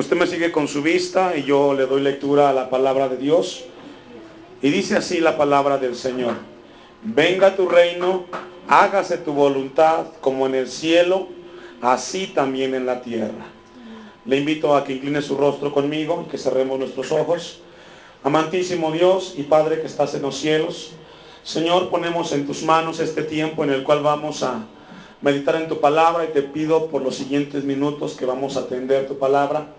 Usted me sigue con su vista y yo le doy lectura a la palabra de Dios. Y dice así la palabra del Señor: venga tu reino, hágase tu voluntad como en el cielo, así también en la tierra. Le invito a que incline su rostro conmigo y que cerremos nuestros ojos. Amantísimo Dios y Padre que estás en los cielos, Señor, ponemos en tus manos este tiempo en el cual vamos a meditar en tu palabra, y te pido por los siguientes minutos que vamos a atender tu palabra,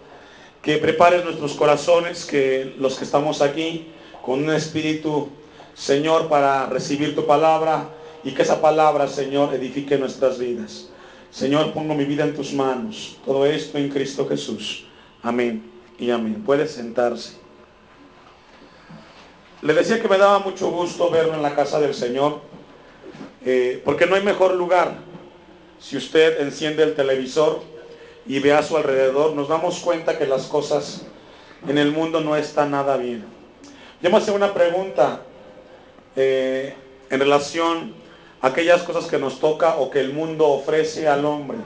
que prepares nuestros corazones, que los que estamos aquí con un espíritu, Señor, para recibir tu palabra, y que esa palabra, Señor, edifique nuestras vidas. Señor, pongo mi vida en tus manos. Todo esto en Cristo Jesús. Amén y amén. Puede sentarse. Le decía que me daba mucho gusto verlo en la casa del Señor, porque no hay mejor lugar. Si usted enciende el televisor y ve a su alrededor, nos damos cuenta que las cosas en el mundo no están nada bien. Yo me hacía una pregunta en relación a aquellas cosas que nos toca o que el mundo ofrece al hombre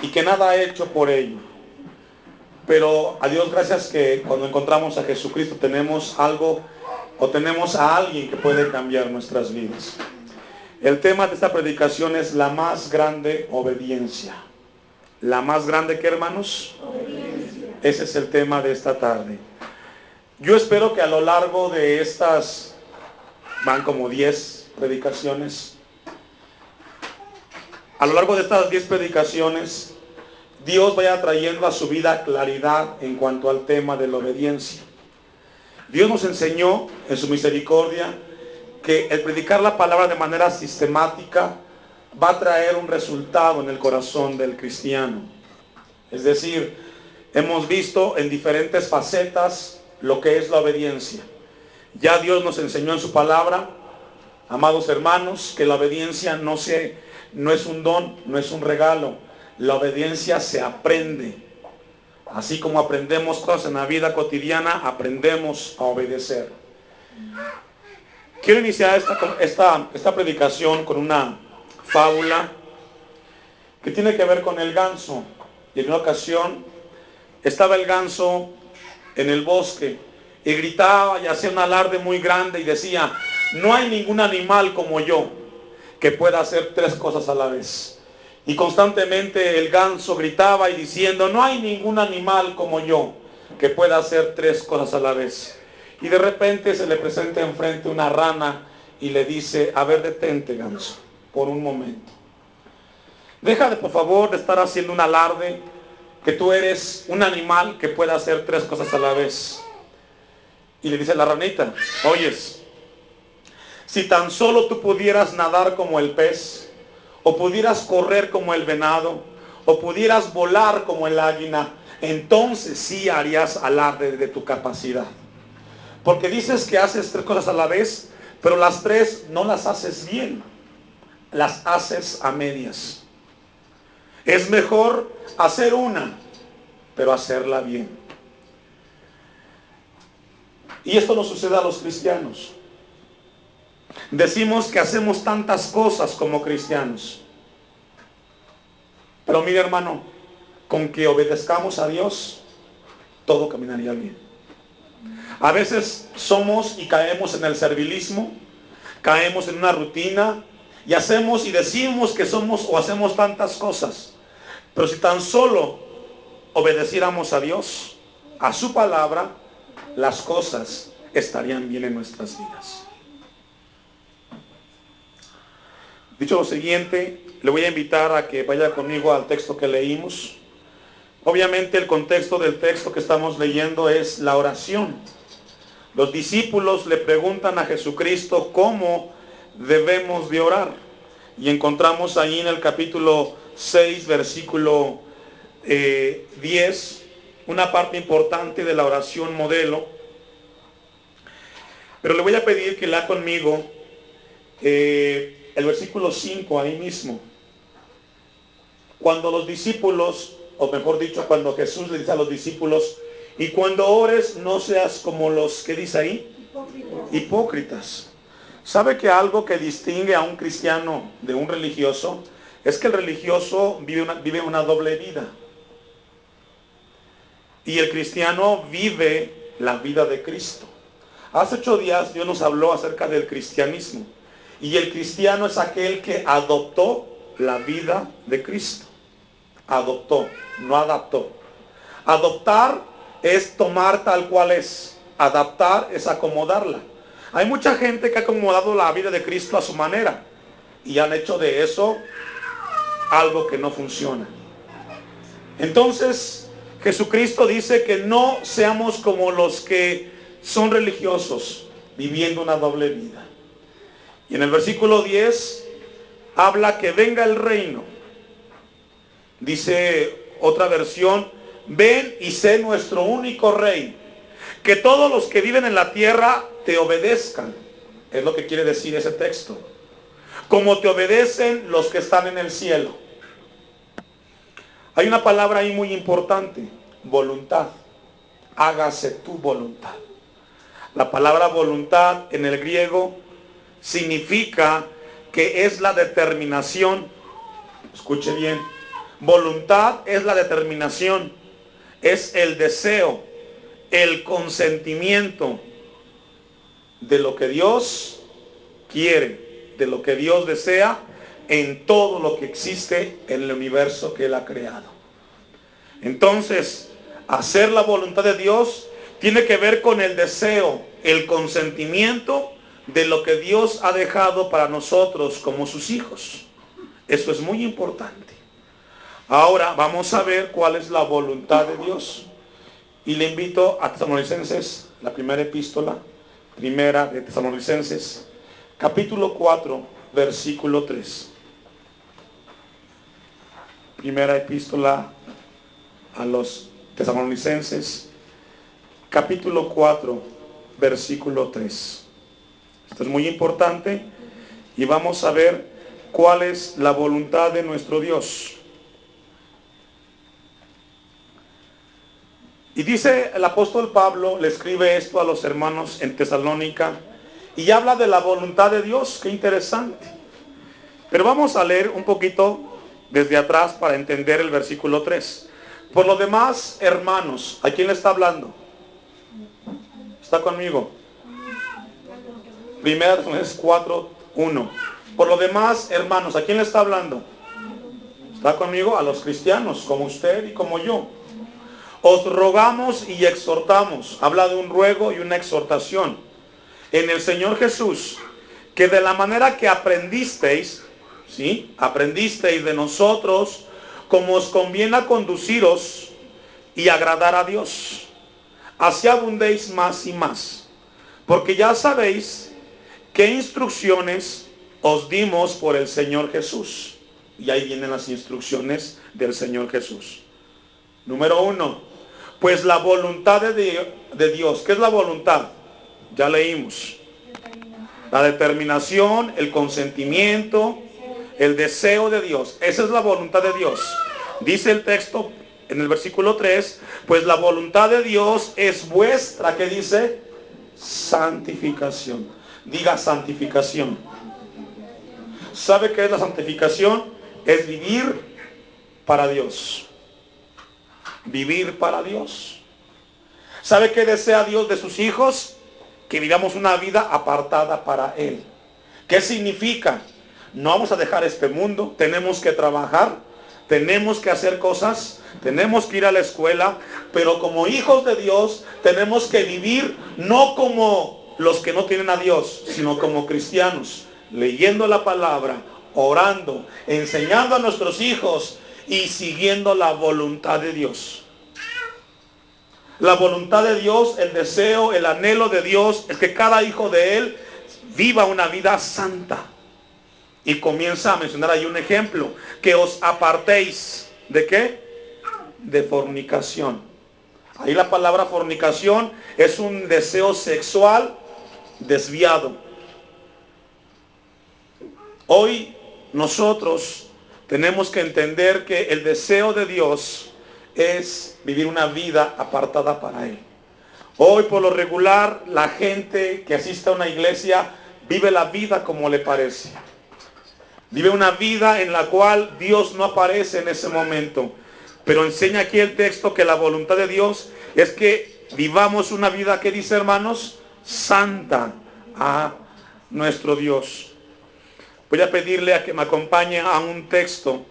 y que nada ha hecho por ello. Pero a Dios gracias que cuando encontramos a Jesucristo tenemos algo, o tenemos a alguien que puede cambiar nuestras vidas. El tema de esta predicación es la más grande obediencia. ¿La más grande qué, hermanos? Obediencia. Ese es el tema de esta tarde. Yo espero que a lo largo de estas, van como 10 predicaciones, a lo largo de estas 10 predicaciones, Dios vaya trayendo a su vida claridad en cuanto al tema de la obediencia. Dios nos enseñó en su misericordia que el predicar la palabra de manera sistemática va a traer un resultado en el corazón del cristiano. Es decir, hemos visto en diferentes facetas lo que es la obediencia. Ya Dios nos enseñó en su palabra, amados hermanos, que la obediencia no es un don, no es un regalo. La obediencia se aprende. Así como aprendemos cosas en la vida cotidiana, aprendemos a obedecer. Quiero iniciar esta predicación con una fábula que tiene que ver con el ganso. Y en una ocasión estaba el ganso en el bosque y gritaba y hacía un alarde muy grande y decía: no hay ningún animal como yo que pueda hacer 3 cosas a la vez. Y constantemente el ganso gritaba y diciendo: no hay ningún animal como yo que pueda hacer 3 cosas a la vez. Y de repente se le presenta enfrente una rana y le dice: a ver, detente, ganso, por un momento. Deja por favor de estar haciendo un alarde que tú eres un animal que pueda hacer 3 cosas a la vez. Y le dice la ranita: oyes, si tan solo tú pudieras nadar como el pez, o pudieras correr como el venado, o pudieras volar como el águila, entonces sí harías alarde de tu capacidad. Porque dices que haces 3 cosas a la vez, pero las 3 no las haces bien, las haces a medias. Es mejor hacer una, pero hacerla bien. Y esto nos sucede a los cristianos. Decimos que hacemos tantas cosas como cristianos, pero mire, hermano, con que obedezcamos a Dios, todo caminaría bien. A veces somos y caemos en el servilismo, caemos en una rutina y hacemos y decimos que somos o hacemos tantas cosas, pero si tan solo obedeciéramos a Dios, a su palabra, las cosas estarían bien en nuestras vidas. Dicho lo siguiente, le voy a invitar a que vaya conmigo al texto que leímos. Obviamente el contexto del texto que estamos leyendo es la oración. Los discípulos le preguntan a Jesucristo cómo debemos de orar. Y encontramos ahí en el capítulo 6, versículo 10, una parte importante de la oración modelo. Pero le voy a pedir que lea conmigo el versículo 5 ahí mismo. Cuando los discípulos, o mejor dicho, cuando Jesús le dice a los discípulos: y cuando ores no seas como los, ¿qué dice ahí? Hipócritas. ¿Sabe que algo que distingue a un cristiano de un religioso es que el religioso vive una doble vida? Y el cristiano vive la vida de Cristo. Hace 8 días Dios nos habló acerca del cristianismo. Y el cristiano es aquel que adoptó la vida de Cristo. Adoptó, no adaptó. Adoptar es tomar tal cual es. Adaptar es acomodarla. Hay mucha gente que ha acomodado la vida de Cristo a su manera y han hecho de eso algo que no funciona. Entonces, Jesucristo dice que no seamos como los que son religiosos, viviendo una doble vida. Y en el versículo 10 habla que venga el reino. Dice otra versión, ven y sé nuestro único rey. Que todos los que viven en la tierra te obedezcan. Es lo que quiere decir ese texto. Como te obedecen los que están en el cielo. Hay una palabra ahí muy importante, voluntad. Hágase tu voluntad. La palabra voluntad en el griego significa que es la determinación. Escuche bien. Voluntad es la determinación. Es el deseo, el consentimiento de lo que Dios quiere, de lo que Dios desea en todo lo que existe en el universo que Él ha creado. Entonces, hacer la voluntad de Dios tiene que ver con el deseo, el consentimiento de lo que Dios ha dejado para nosotros como sus hijos. Eso es muy importante. Ahora vamos a ver cuál es la voluntad de Dios. Y le invito a Tesalonicenses, la primera epístola, primera de Tesalonicenses, capítulo 4, versículo 3. Primera epístola a los Tesalonicenses, capítulo 4, versículo 3. Esto es muy importante y vamos a ver cuál es la voluntad de nuestro Dios. Y dice el apóstol Pablo, le escribe esto a los hermanos en Tesalónica y habla de la voluntad de Dios. Qué interesante. Pero vamos a leer un poquito desde atrás para entender el versículo 3. Por lo demás, hermanos, ¿a quién le está hablando? ¿Está conmigo? Primera de Tesalonicenses 4, 1. Por lo demás, hermanos, ¿a quién le está hablando? ¿Está conmigo? A los cristianos, como usted y como yo. Os rogamos y exhortamos, habla de un ruego y una exhortación, en el Señor Jesús, que de la manera que aprendisteis, ¿sí? Aprendisteis de nosotros, como os conviene a conduciros y agradar a Dios, así abundéis más y más, porque ya sabéis qué instrucciones os dimos por el Señor Jesús. Y ahí vienen las instrucciones del Señor Jesús. Número 1. Pues la voluntad de Dios. ¿Qué es la voluntad? Ya leímos. La determinación, el consentimiento, el deseo de Dios. Esa es la voluntad de Dios. Dice el texto en el versículo 3, pues la voluntad de Dios es vuestra, ¿qué dice? Santificación. Diga santificación. ¿Sabe qué es la santificación? Es vivir para Dios. Vivir para Dios. ¿Sabe qué desea Dios de sus hijos? Que vivamos una vida apartada para Él. ¿Qué significa? No vamos a dejar este mundo, tenemos que trabajar, tenemos que hacer cosas, tenemos que ir a la escuela, pero como hijos de Dios tenemos que vivir no como los que no tienen a Dios, sino como cristianos, leyendo la palabra, orando, enseñando a nuestros hijos y siguiendo la voluntad de Dios. La voluntad de Dios, el deseo, el anhelo de Dios es que cada hijo de Él viva una vida santa. Y comienza a mencionar ahí un ejemplo, que os apartéis, ¿de qué? De fornicación. Ahí la palabra fornicación es un deseo sexual desviado. Hoy nosotros tenemos que entender que el deseo de Dios es vivir una vida apartada para Él. Hoy por lo regular la gente que asiste a una iglesia vive la vida como le parece. Vive una vida en la cual Dios no aparece en ese momento. Pero enseña aquí el texto que la voluntad de Dios es que vivamos una vida, que dice, hermanos, santa a nuestro Dios. Voy a pedirle a que me acompañe a un texto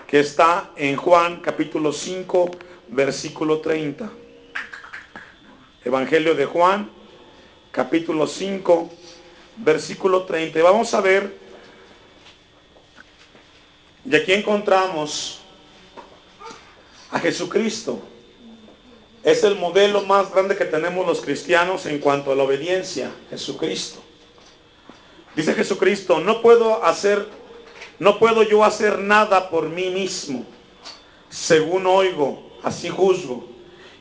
que está en Juan capítulo 5, versículo 30. Evangelio de Juan, capítulo 5, versículo 30. Y vamos a ver, y aquí encontramos a Jesucristo. Es el modelo más grande que tenemos los cristianos en cuanto a la obediencia, Jesucristo. Dice Jesucristo, no puedo yo hacer nada por mí mismo. Según oigo, así juzgo.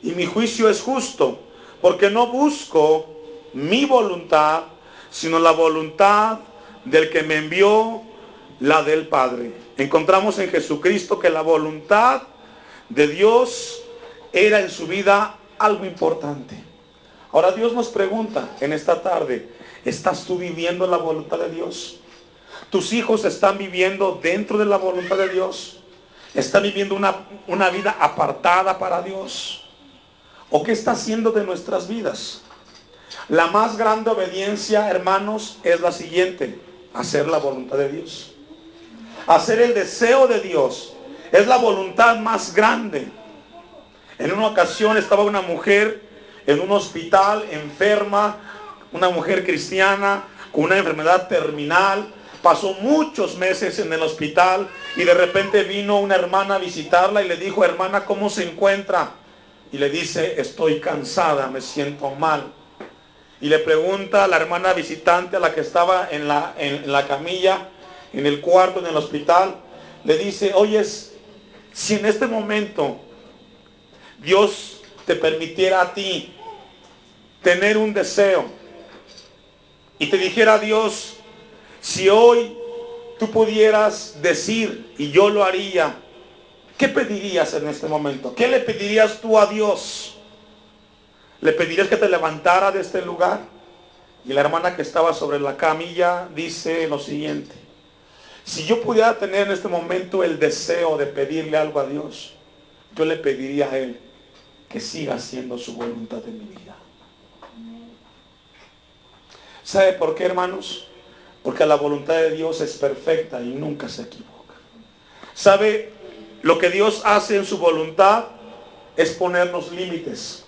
Y mi juicio es justo, porque no busco mi voluntad, sino la voluntad del que me envió, la del Padre. Encontramos en Jesucristo que la voluntad de Dios era en su vida algo importante. Ahora Dios nos pregunta en esta tarde, ¿estás tú viviendo la voluntad de Dios? ¿Tus hijos están viviendo dentro de la voluntad de Dios? ¿Están viviendo una vida apartada para Dios? ¿O qué está haciendo de nuestras vidas? La más grande obediencia, hermanos, es la siguiente: hacer la voluntad de Dios. Hacer el deseo de Dios es la voluntad más grande. En una ocasión estaba una mujer en un hospital, enferma, una mujer cristiana, con una enfermedad terminal. Pasó muchos meses en el hospital y de repente vino una hermana a visitarla y le dijo, hermana, ¿cómo se encuentra? Y le dice, estoy cansada, me siento mal. Y le pregunta a la hermana visitante, a la que estaba en la camilla, en el cuarto, en el hospital, le dice, oyes, si en este momento Dios te permitiera a ti tener un deseo y te dijera Dios, si hoy tú pudieras decir y yo lo haría, ¿qué pedirías en este momento? ¿Qué le pedirías tú a Dios? ¿Le pedirías que te levantara de este lugar? Y la hermana que estaba sobre la camilla dice lo siguiente, si yo pudiera tener en este momento el deseo de pedirle algo a Dios, yo le pediría a Él que siga haciendo su voluntad en mi vida. ¿Sabe por qué, hermanos? Porque la voluntad de Dios es perfecta y nunca se equivoca. ¿Sabe? Lo que Dios hace en su voluntad es ponernos límites.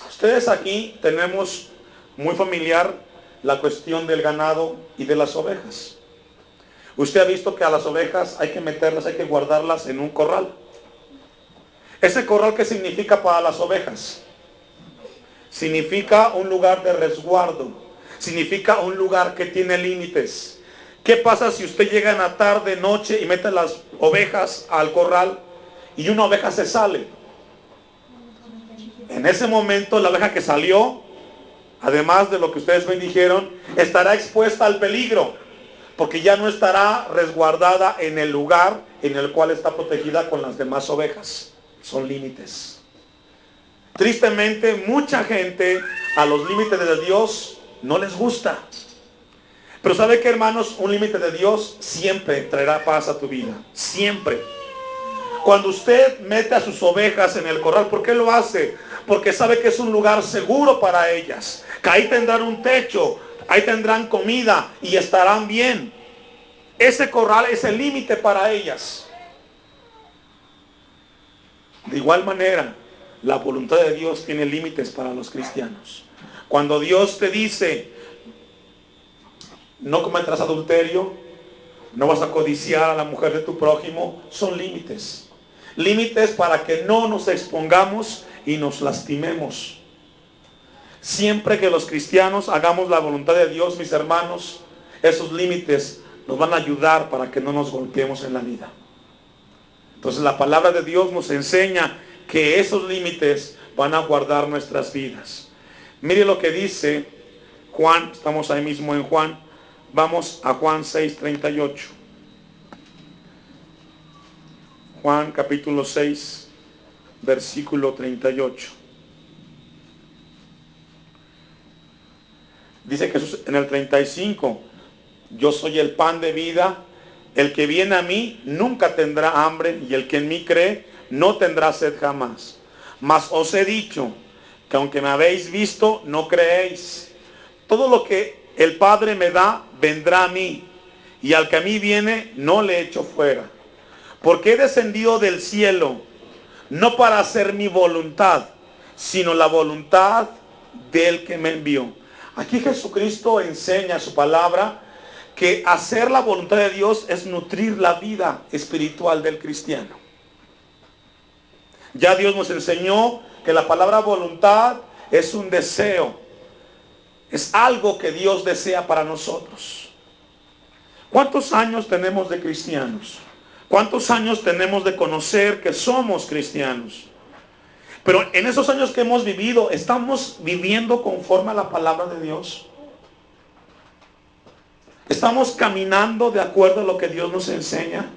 Ustedes aquí tenemos muy familiar la cuestión del ganado y de las ovejas. Usted ha visto que a las ovejas hay que meterlas, hay que guardarlas en un corral. ¿Ese corral qué significa para las ovejas? Significa un lugar de resguardo. Significa un lugar que tiene límites. ¿Qué pasa si usted llega en la tarde, noche y mete las ovejas al corral y una oveja se sale? En ese momento la oveja que salió, además de lo que ustedes me dijeron, estará expuesta al peligro, porque ya no estará resguardada en el lugar en el cual está protegida con las demás ovejas. Son límites. Tristemente, mucha gente a los límites de Dios no les gusta. Pero ¿sabe qué, hermanos? Un límite de Dios siempre traerá paz a tu vida. Siempre. Cuando usted mete a sus ovejas en el corral, ¿por qué lo hace? Porque sabe que es un lugar seguro para ellas. Que ahí tendrán un techo, ahí tendrán comida y estarán bien. Ese corral es el límite para ellas. De igual manera, la voluntad de Dios tiene límites para los cristianos. Cuando Dios te dice, no cometerás adulterio, no vas a codiciar a la mujer de tu prójimo, son límites. Límites para que no nos expongamos y nos lastimemos. Siempre que los cristianos hagamos la voluntad de Dios, mis hermanos, esos límites nos van a ayudar para que no nos golpeemos en la vida. Entonces la palabra de Dios nos enseña que esos límites van a guardar nuestras vidas. Mire lo que dice Juan, estamos ahí mismo en Juan, vamos a Juan 6:38. Juan capítulo 6, versículo 38. Dice Jesús en el 35, yo soy el pan de vida, el que viene a mí nunca tendrá hambre y el que en mí cree no tendrá sed jamás. Mas os he dicho que aunque me habéis visto, no creéis. Todo lo que el Padre me da, vendrá a mí, y al que a mí viene, no le echo fuera. Porque he descendido del cielo, no para hacer mi voluntad, sino la voluntad del que me envió. Aquí Jesucristo enseña su palabra que hacer la voluntad de Dios es nutrir la vida espiritual del cristiano. Ya Dios nos enseñó que la palabra voluntad es un deseo, es algo que Dios desea para nosotros. ¿Cuántos años tenemos de cristianos? ¿Cuántos años tenemos de conocer que somos cristianos? Pero en esos años que hemos vivido, ¿estamos viviendo conforme a la palabra de Dios? ¿Estamos caminando de acuerdo a lo que Dios nos enseña?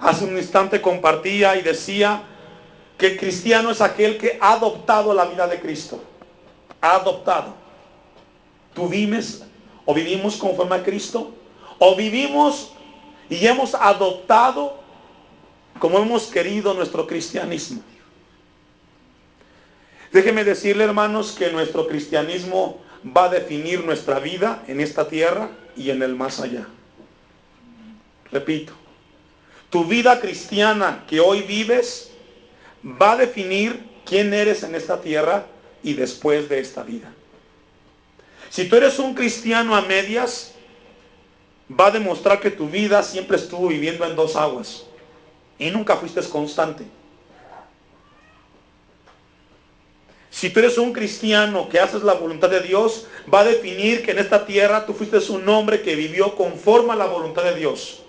Hace un instante compartía y decía que el cristiano es aquel que ha adoptado la vida de Cristo. Ha adoptado. ¿Tú vives o vivimos conforme a Cristo? ¿O vivimos y hemos adoptado como hemos querido nuestro cristianismo? Déjenme decirle, hermanos, que nuestro cristianismo va a definir nuestra vida en esta tierra y en el más allá. Repito, tu vida cristiana que hoy vives va a definir quién eres en esta tierra y después de esta vida. Si tú eres un cristiano a medias, va a demostrar que tu vida siempre estuvo viviendo en dos aguas y nunca fuiste constante. Si tú eres un cristiano que haces la voluntad de Dios, va a definir que en esta tierra tú fuiste un hombre que vivió conforme a la voluntad de Dios.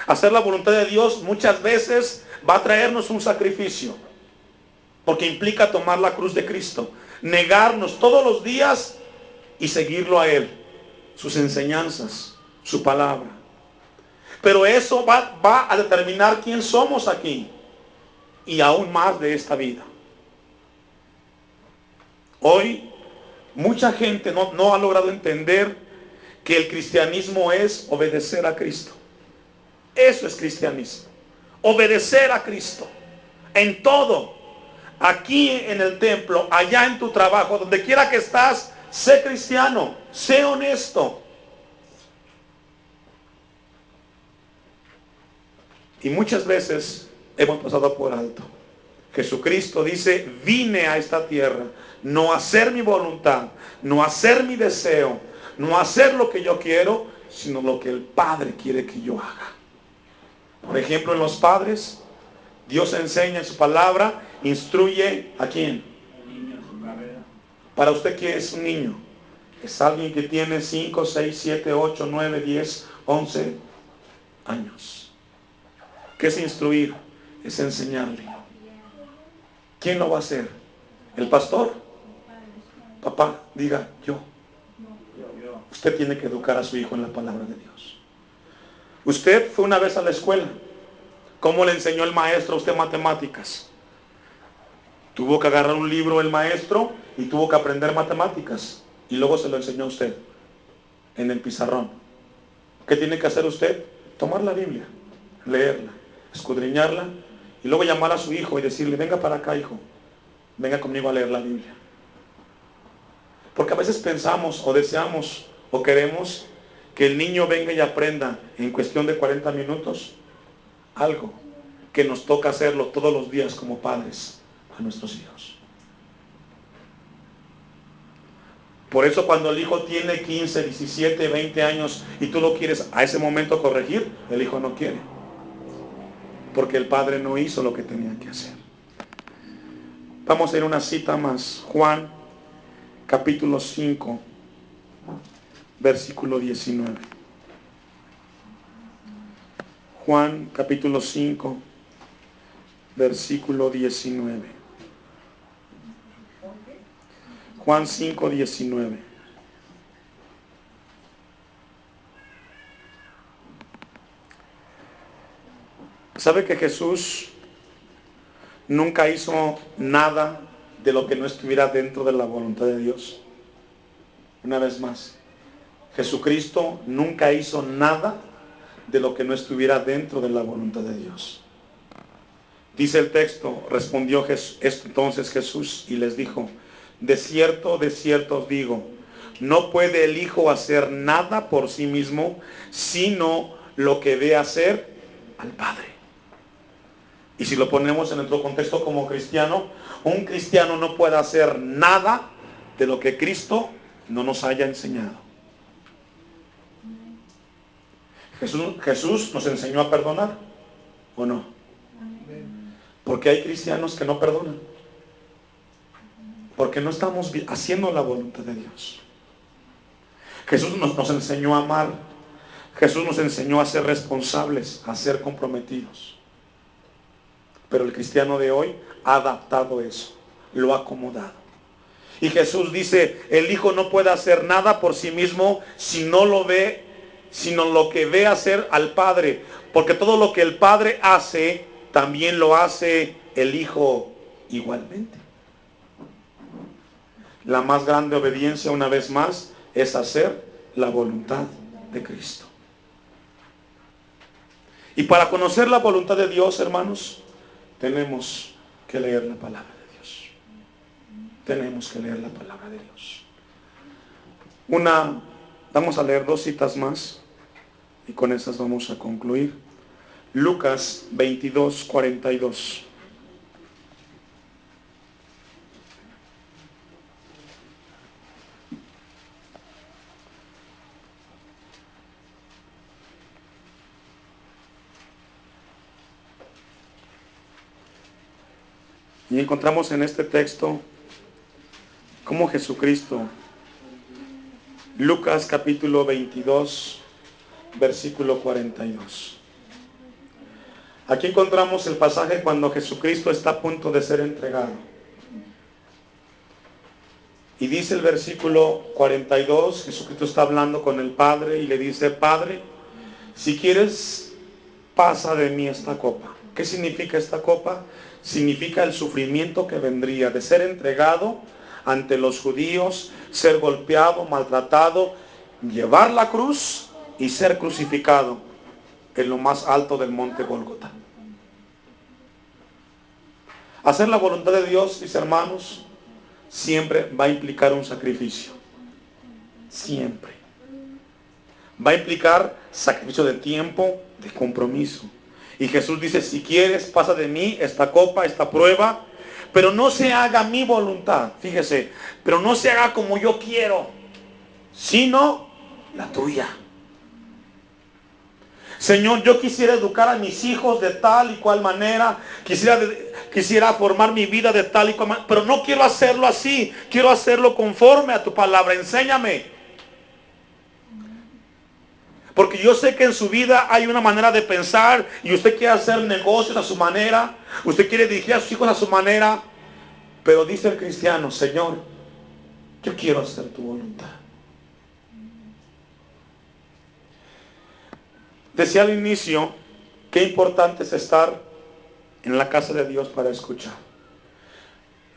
Hacer la voluntad de Dios muchas veces va a traernos un sacrificio, porque implica tomar la cruz de Cristo, negarnos todos los días y seguirlo a Él, sus enseñanzas, su palabra. Pero eso va a determinar quién somos aquí y aún más de esta vida. Hoy mucha gente no ha logrado entender que el cristianismo es obedecer a Cristo. Eso es cristianismo. Obedecer a Cristo. En todo. Aquí en el templo, allá en tu trabajo, donde quiera que estás, sé cristiano, sé honesto. Y muchas veces hemos pasado por alto. Jesucristo dice, vine a esta tierra, no a hacer mi voluntad, no a hacer mi deseo, no a hacer lo que yo quiero, sino lo que el Padre quiere que yo haga. Por ejemplo, en los padres, Dios enseña en su palabra, instruye ¿a quién? Para usted, ¿qué es un niño? Es alguien que tiene 5, 6, 7, 8, 9, 10, 11 años. ¿Qué es instruir? Es enseñarle. ¿Quién lo va a hacer? ¿El pastor? Papá, diga yo. Usted tiene que educar a su hijo en la palabra de Dios. Usted fue una vez a la escuela. ¿Cómo le enseñó el maestro a usted matemáticas? Tuvo que agarrar un libro el maestro y tuvo que aprender matemáticas. Y luego se lo enseñó a usted en el pizarrón. ¿Qué tiene que hacer usted? Tomar la Biblia, leerla, escudriñarla y luego llamar a su hijo y decirle, venga para acá, hijo, venga conmigo a leer la Biblia. Porque a veces pensamos o deseamos o queremos que el niño venga y aprenda en cuestión de 40 minutos algo que nos toca hacerlo todos los días como padres a nuestros hijos. Por eso cuando el hijo tiene 15, 17, 20 años y tú lo quieres a ese momento corregir, el hijo no quiere. Porque el padre no hizo lo que tenía que hacer. Vamos a ir a una cita más. Juan, capítulo 5, versículo 19. Juan, capítulo 5, versículo 19. Juan 5, 19. ¿Sabe que Jesús nunca hizo nada de lo que no estuviera dentro de la voluntad de Dios? Una vez más, Jesucristo nunca hizo nada de lo que no estuviera dentro de la voluntad de Dios. Dice el texto, respondió entonces Jesús y les dijo, de cierto os digo, no puede el Hijo hacer nada por sí mismo, sino lo que ve hacer al Padre. Y si lo ponemos en nuestro contexto como cristiano, un cristiano no puede hacer nada de lo que Cristo no nos haya enseñado. Jesús nos enseñó a perdonar, ¿o no? Porque hay cristianos que no perdonan. Porque no estamos haciendo la voluntad de Dios. Jesús nos enseñó a amar. Jesús nos enseñó a ser responsables, a ser comprometidos. Pero el cristiano de hoy ha adaptado eso, lo ha acomodado. Y Jesús dice, el Hijo no puede hacer nada por sí mismo si no lo ve, sino lo que ve hacer al Padre. Porque todo lo que el Padre hace, también lo hace el Hijo igualmente. La más grande obediencia, una vez más, es hacer la voluntad de Cristo. Y para conocer la voluntad de Dios, hermanos, tenemos que leer la palabra de Dios. Tenemos que leer la palabra de Dios. Vamos a leer 2 citas más y con esas vamos a concluir. Lucas 22, 42. Y encontramos en este texto cómo Jesucristo, Lucas capítulo 22, versículo 42. Aquí encontramos el pasaje cuando Jesucristo está a punto de ser entregado. Y dice el versículo 42, Jesucristo está hablando con el Padre y le dice, Padre, si quieres, pasa de mí esta copa. ¿Qué significa esta copa? Significa el sufrimiento que vendría de ser entregado ante los judíos, ser golpeado, maltratado, llevar la cruz y ser crucificado en lo más alto del monte Gólgota. Hacer la voluntad de Dios, mis hermanos, siempre va a implicar un sacrificio. Siempre. Va a implicar sacrificio de tiempo, de compromiso. Y Jesús dice, si quieres, pasa de mí esta copa, esta prueba, pero no se haga mi voluntad. Fíjese, pero no se haga como yo quiero, sino la tuya. Señor, yo quisiera educar a mis hijos de tal y cual manera, quisiera formar mi vida de tal y cual manera, pero no quiero hacerlo así, quiero hacerlo conforme a tu palabra. Enséñame. Porque yo sé que en su vida hay una manera de pensar y usted quiere hacer negocios a su manera, usted quiere dirigir a sus hijos a su manera, pero dice el cristiano, Señor, yo quiero hacer tu voluntad. Decía al inicio, qué importante es estar en la casa de Dios para escuchar.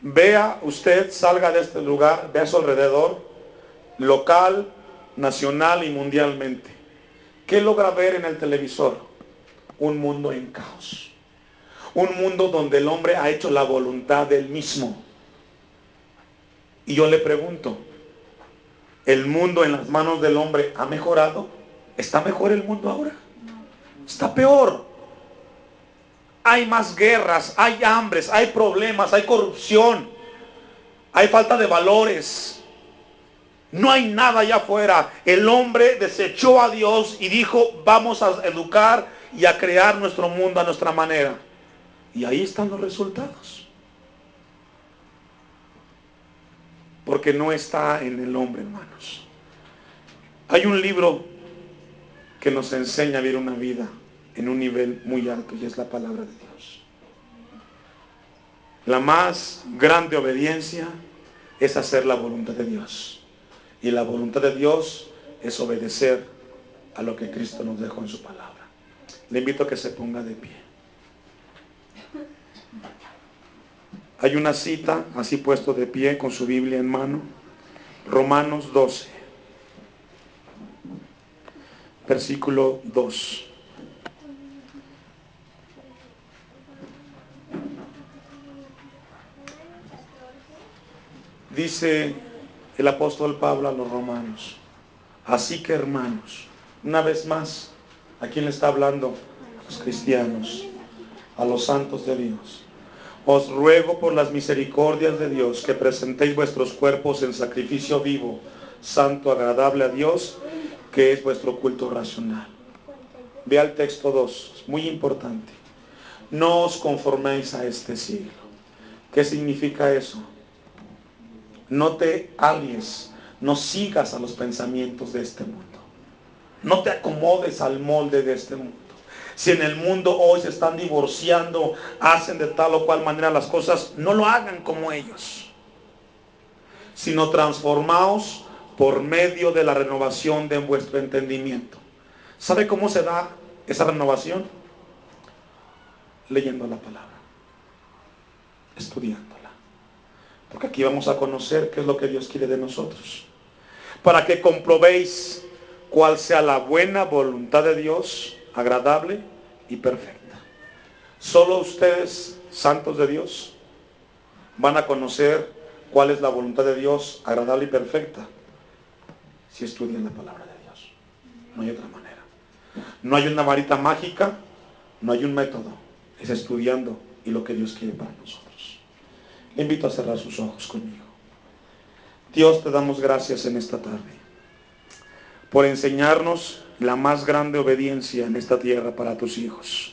Vea usted, salga de este lugar, vea a su alrededor, local, nacional y mundialmente. ¿Qué logra ver en el televisor? Un mundo en caos. Un mundo donde el hombre ha hecho la voluntad del mismo. Y yo le pregunto, ¿el mundo en las manos del hombre ha mejorado? ¿Está mejor el mundo ahora? Está peor. Hay más guerras, hay hambres, hay problemas, hay corrupción, hay falta de valores. No hay nada allá afuera. El hombre desechó a Dios y dijo, vamos a educar y a crear nuestro mundo a nuestra manera. Y ahí están los resultados. Porque no está en el hombre, hermanos. Hay un libro que nos enseña a vivir una vida en un nivel muy alto y es la palabra de Dios. La más grande obediencia es hacer la voluntad de Dios. Y la voluntad de Dios es obedecer a lo que Cristo nos dejó en su palabra. Le invito a que se ponga de pie. Hay una cita, así puesto de pie, con su Biblia en mano. Romanos 12, versículo 2. Dice el apóstol Pablo a los romanos: así que, hermanos, una vez más, ¿a quién le está hablando? A los cristianos, a los santos de Dios. Os ruego por las misericordias de Dios que presentéis vuestros cuerpos en sacrificio vivo, santo, agradable a Dios, que es vuestro culto racional. Vea el texto 2, es muy importante. No os conforméis a este siglo. ¿Qué significa eso? No te alies, no sigas a los pensamientos de este mundo. No te acomodes al molde de este mundo. Si en el mundo hoy se están divorciando, hacen de tal o cual manera las cosas, no lo hagan como ellos, sino transformaos por medio de la renovación de vuestro entendimiento. ¿Sabe cómo se da esa renovación? Leyendo la palabra, estudiándola. Porque aquí vamos a conocer qué es lo que Dios quiere de nosotros, para que comprobéis cuál sea la buena voluntad de Dios, agradable y perfecta. Solo ustedes, santos de Dios, van a conocer cuál es la voluntad de Dios, agradable y perfecta, si estudian la palabra de Dios. No hay otra manera. No hay una varita mágica, no hay un método. Es estudiando y lo que Dios quiere para nosotros. Le invito a cerrar sus ojos conmigo. Dios, te damos gracias en esta tarde por enseñarnos la más grande obediencia en esta tierra para tus hijos.